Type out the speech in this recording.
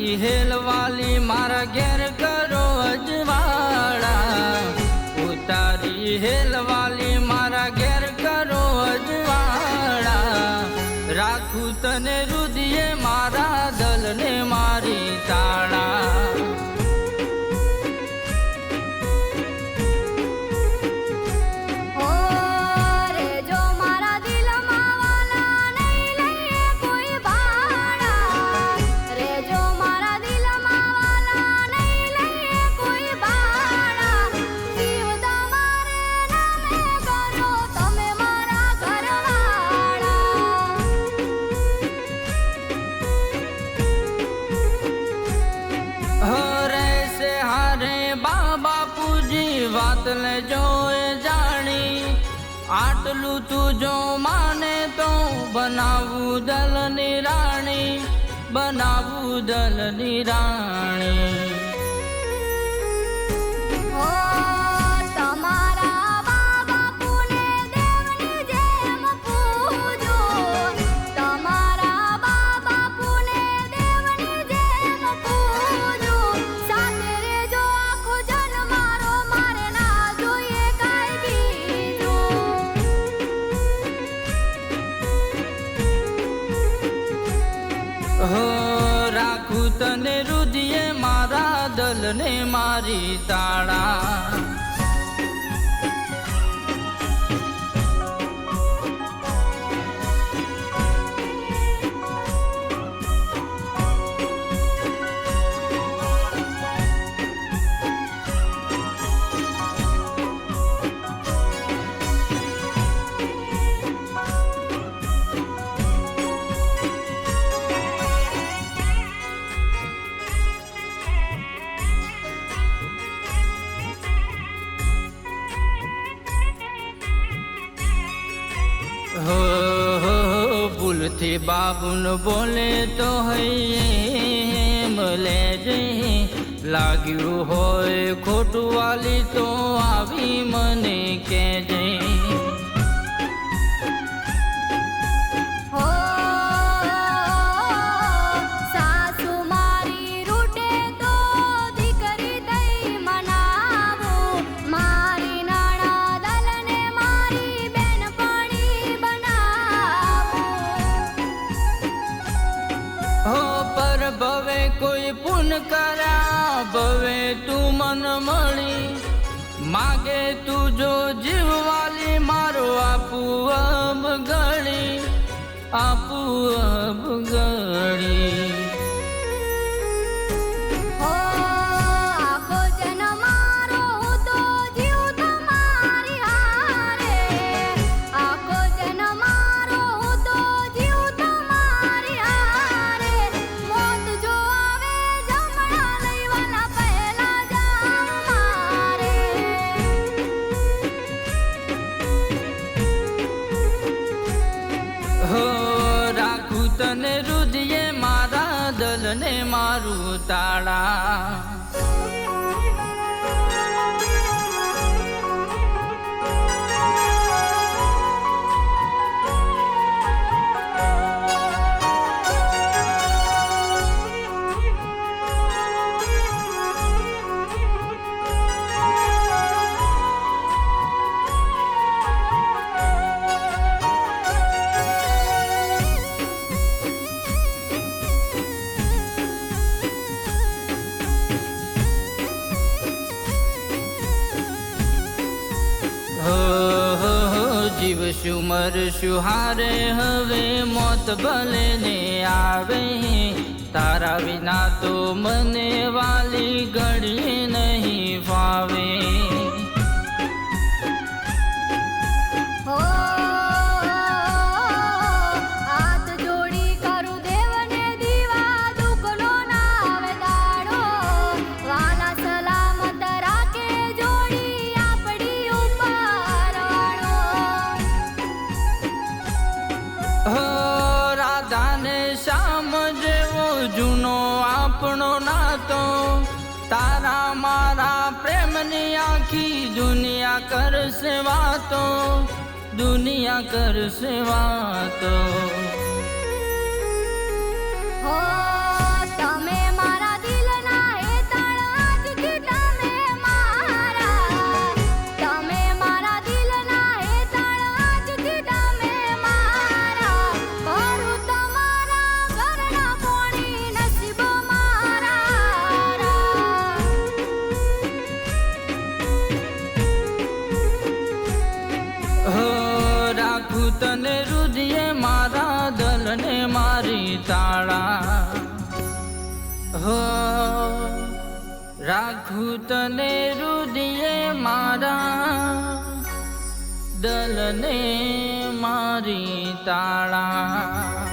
ઉતારી હેલવાલી મારા ઘેર કરો અજવાળા, ઉતારી હેલવાલી મારા ઘેર કરો અજવાળા, રાખું તને રુદિયે મારા દલને મારી તાળા. વાત લેજો એ જાણી, આટલું તું જો માને તો બનાવું દલની રાણી, બનાવું દલની રાણી. રાખું તને રુદિયે મારા દલને મારી તાળા. ભૂલથી બાબુન બોલે તો હૈયે લેજે, લાગ્યું હોય ખોટું વાલી તો આવી મને કહેજે. ભવે કોઈ પુન કર્યા ભવે તું મન મળી, માગે તું જો જીવવાલી મારો આપું અબગડી, આપું અબગડી. રાખું તને રુદિયે મારા દલને મારું તાળા. જીવશું મરશું હારે હવે મોત ભલે ને આવે, તારા વિના તો મને વાલી ઘડીએ નહીં ફાવે. શ્યામ જેવો જૂનો આપણો નાતો, તારા મારા પ્રેમની આખી દુનિયા કરશે વાતો, દુનિયા કરશે વાતો. તમે મારા રાખું તને રુધિએ મારા દલને મારી તાળા હો રાખું તને રુધિએ મારા દલને મારી તાળા